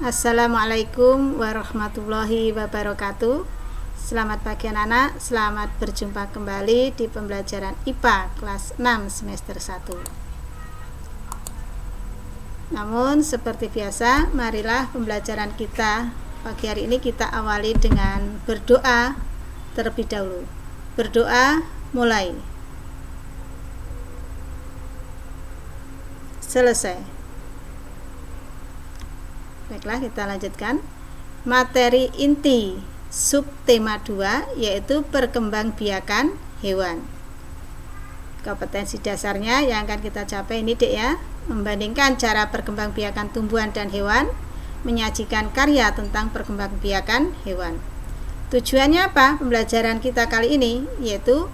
Assalamualaikum warahmatullahi wabarakatuh. Selamat pagi anak-anak, selamat berjumpa kembali di pembelajaran IPA kelas 6 semester 1. Namun seperti biasa, marilah pembelajaran kita pagi hari ini kita awali dengan berdoa terlebih dahulu. Berdoa mulai. Selesai. Baiklah, kita lanjutkan. Materi inti subtema 2 yaitu perkembangbiakan hewan. Kompetensi dasarnya yang akan kita capai ini Dek ya, membandingkan cara perkembangbiakan tumbuhan dan hewan, menyajikan karya tentang perkembangbiakan hewan. Tujuannya apa pembelajaran kita kali ini? Yaitu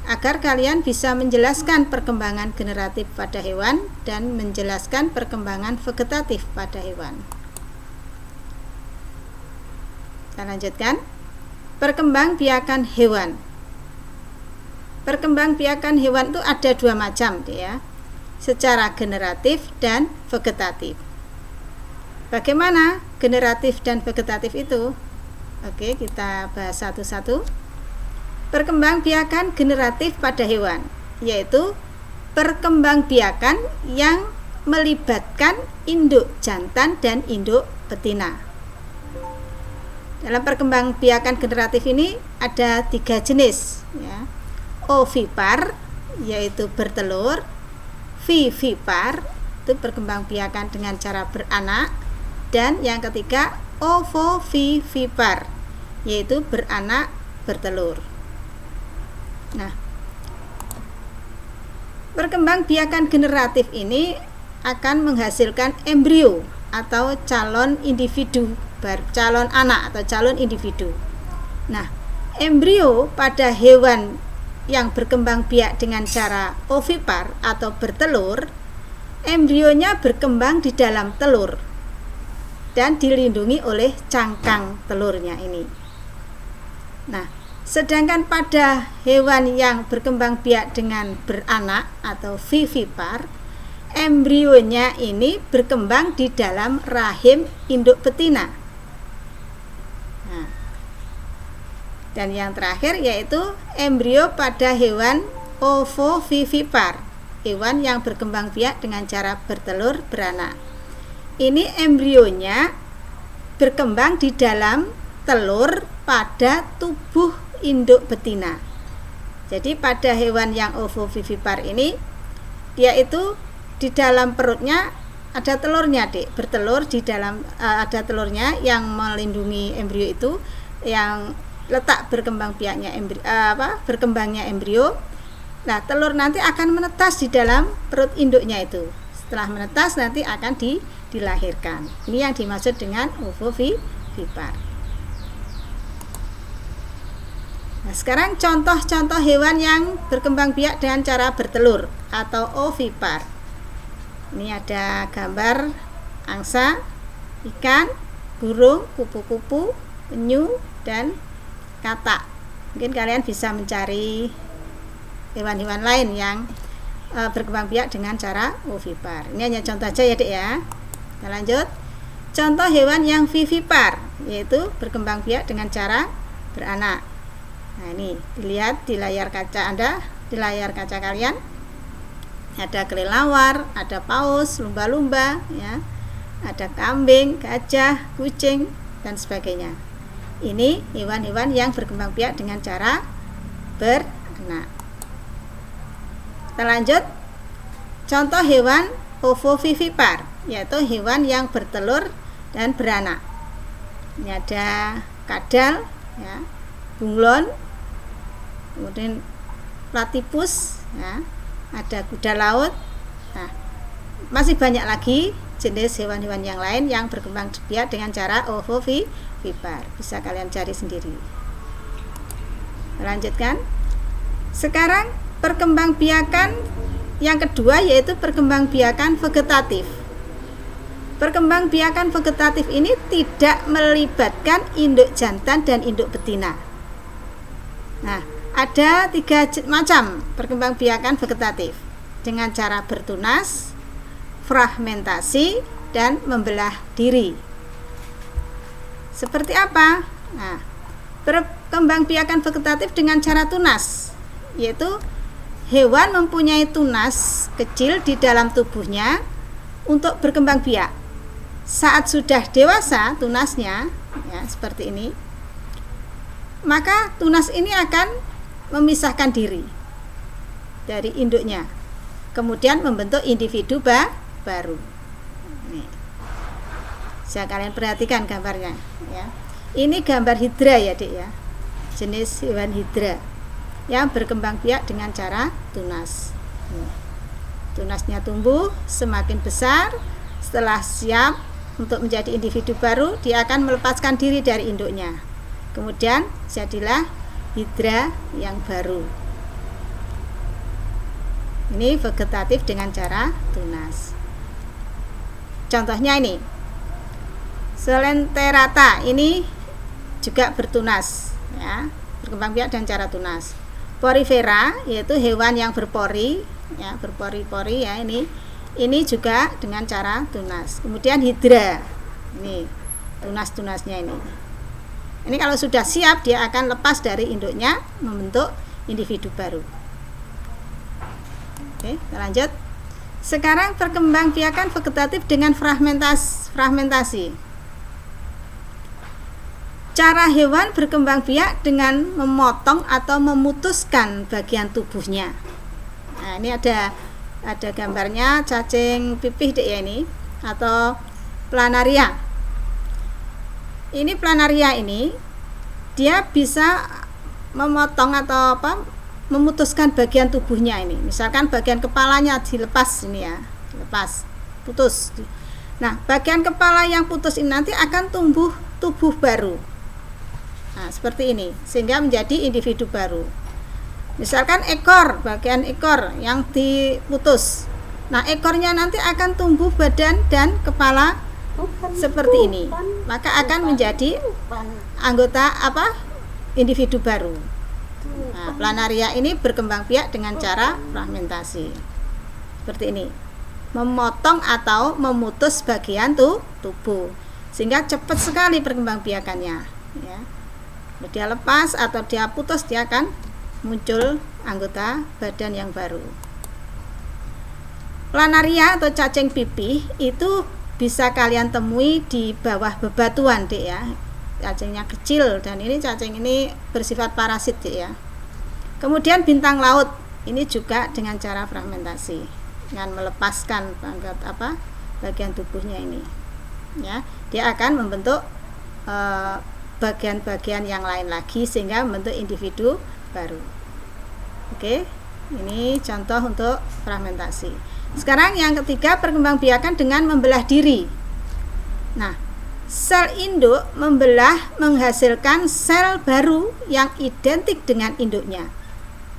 agar kalian bisa menjelaskan perkembangan generatif pada hewan dan menjelaskan perkembangan vegetatif pada hewan. Kita lanjutkan. Perkembangbiakan hewan. Perkembangbiakan hewan itu ada dua macam ya, secara generatif dan vegetatif. Bagaimana generatif dan vegetatif itu? Oke, kita bahas satu-satu. Perkembangbiakan generatif pada hewan, yaitu perkembangbiakan yang melibatkan induk jantan dan induk betina. Dalam perkembangbiakan generatif ini ada 3 jenis ya. Ovipar yaitu bertelur, vivipar itu perkembangbiakan dengan cara beranak, dan yang ketiga ovovivipar yaitu beranak bertelur. Nah, perkembangbiakan generatif ini akan menghasilkan embrio atau calon individu, calon anak atau calon individu. Nah, embrio pada hewan yang berkembang biak dengan cara ovipar atau bertelur, embrionya berkembang di dalam telur dan dilindungi oleh cangkang telurnya ini. Nah, sedangkan pada hewan yang berkembang biak dengan beranak atau vivipar, embrionya ini berkembang di dalam rahim induk betina. Nah, dan yang terakhir yaitu embrio pada hewan ovovivipar, hewan yang berkembang biak dengan cara bertelur beranak. Ini embrionya berkembang di dalam telur pada tubuh induk betina. Jadi pada hewan yang ovovivipar ini, dia itu di dalam perutnya ada telurnya Dek, bertelur di dalam ada telurnya yang melindungi embrio itu, yang letak berkembang biaknya berkembangnya embrio. Nah, telur nanti akan menetas di dalam perut induknya itu. Setelah menetas nanti akan dilahirkan. Ini yang dimaksud dengan ovovivipar. Nah, sekarang contoh-contoh hewan yang berkembang biak dengan cara bertelur atau ovipar. Ini ada gambar angsa, ikan, burung, kupu-kupu, penyu, dan katak. Mungkin kalian bisa mencari hewan-hewan lain yang berkembang biak dengan cara ovipar. Ini hanya contoh aja ya Dek ya. Kita lanjut. Contoh hewan yang vivipar, yaitu berkembang biak dengan cara beranak. Nah, ini dilihat di layar kaca Anda, di layar kaca kalian. Ada kelelawar, ada paus, lumba-lumba ya. Ada kambing, gajah, kucing, dan sebagainya. Ini hewan-hewan yang berkembang biak dengan cara beranak. Kita lanjut. Contoh hewan ovovivipar, yaitu hewan yang bertelur dan beranak. Ini ada kadal ya, bunglon, kemudian platypus ya, ada kuda laut. Nah, masih banyak lagi jenis hewan-hewan yang lain yang berkembang biak dengan cara ovovivipar. Bisa kalian cari sendiri. Lanjutkan. Sekarang perkembangbiakan yang kedua yaitu perkembangbiakan vegetatif. Perkembangbiakan vegetatif ini tidak melibatkan induk jantan dan induk betina. Nah, ada 3 macam perkembangbiakan vegetatif dengan cara bertunas, fragmentasi, dan membelah diri. Seperti apa? Nah, perkembangbiakan vegetatif dengan cara tunas, yaitu hewan mempunyai tunas kecil di dalam tubuhnya untuk berkembang biak. Saat sudah dewasa tunasnya, ya seperti ini, maka tunas ini akan memisahkan diri dari induknya, kemudian membentuk individu baru. Nih, bisa kalian perhatikan gambarnya, ya. Ini gambar hidra ya, Dik ya, jenis hewan hidra yang berkembang biak dengan cara tunas. Tunasnya tumbuh semakin besar. Setelah siap untuk menjadi individu baru, dia akan melepaskan diri dari induknya, kemudian jadilah hidra yang baru. Ini vegetatif dengan cara tunas. Contohnya ini Selenterata, ini juga bertunas, ya, berkembang biak dengan cara tunas. Porifera, yaitu hewan yang berpori, ya, berpori-pori, ya, ini juga dengan cara tunas. Kemudian hidra, ini tunas-tunasnya ini. Ini kalau sudah siap, dia akan lepas dari induknya, membentuk individu baru. Oke, kita lanjut. Sekarang perkembangbiakan vegetatif dengan fragmentasi. Cara hewan berkembang biak dengan memotong atau memutuskan bagian tubuhnya. Nah, ini ada gambarnya cacing pipih, Dek, ya, ini, atau planaria. Ini planaria ini dia bisa memotong atau memutuskan bagian tubuhnya ini. Misalkan bagian kepalanya dilepas ini, ya, dilepas, putus. Nah, bagian kepala yang putus ini nanti akan tumbuh tubuh baru. Nah, seperti ini, sehingga menjadi individu baru. Misalkan ekor, bagian ekor yang diputus. Nah, ekornya nanti akan tumbuh badan dan kepala seperti ini. Maka akan menjadi anggota individu baru. Nah, planaria ini berkembang biak dengan cara fragmentasi. Seperti ini. Memotong atau memutus bagian tubuh. Sehingga cepat sekali perkembangbiakannya, ya. Dia lepas atau dia putus, dia akan muncul anggota badan yang baru. Planaria atau cacing pipih itu bisa kalian temui di bawah bebatuan, Dek, ya. Cacingnya kecil dan ini cacing ini bersifat parasit, Dek, ya. Kemudian bintang laut ini juga dengan cara fragmentasi, dengan melepaskan bagian tubuhnya ini, ya. Dia akan membentuk bagian-bagian yang lain lagi sehingga membentuk individu baru. Oke, ini contoh untuk fragmentasi. Sekarang yang ketiga, perkembangbiakan dengan membelah diri. Nah, sel induk membelah menghasilkan sel baru yang identik dengan induknya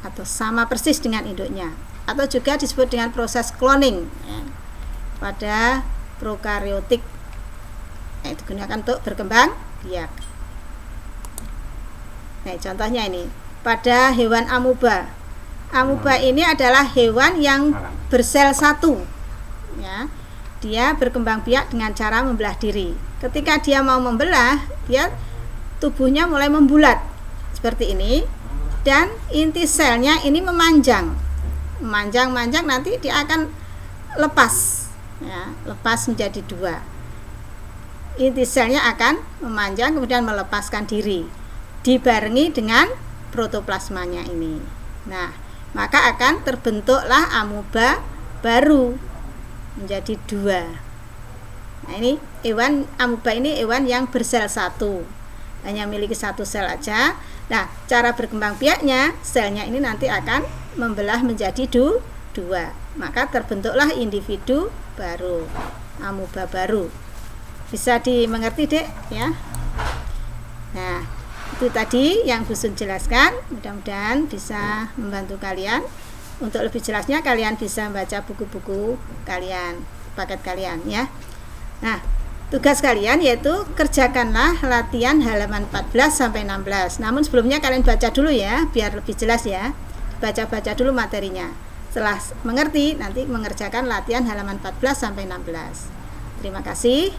atau sama persis dengan induknya, atau juga disebut dengan proses cloning, ya, pada prokaryotik, yang digunakan untuk berkembang biak. Nah, contohnya ini pada hewan amuba. Amuba ini adalah hewan yang bersel satu, ya. Dia berkembang biak dengan cara membelah diri. Ketika dia mau membelah, dia tubuhnya mulai membulat seperti ini, dan inti selnya ini memanjang, nanti dia akan lepas, ya, lepas menjadi dua. Inti selnya akan memanjang kemudian melepaskan diri, dibarengi dengan protoplasmanya ini. Nah, maka akan terbentuklah amuba baru menjadi dua. Nah, ini hewan amuba ini hewan yang bersel satu, hanya memiliki satu sel aja. Nah, cara berkembang biaknya, selnya ini nanti akan membelah menjadi dua. Maka terbentuklah individu baru, amuba baru. Bisa dimengerti, Dek, ya. Nah, itu tadi yang Bu Sun jelaskan, mudah-mudahan bisa membantu kalian. Untuk lebih jelasnya kalian bisa membaca buku-buku kalian, paket kalian, ya. Nah, tugas kalian yaitu kerjakanlah latihan halaman 14 sampai 16. Namun sebelumnya kalian baca dulu, ya, biar lebih jelas, ya. Baca-baca dulu materinya. Setelah mengerti, nanti mengerjakan latihan halaman 14 sampai 16. Terima kasih.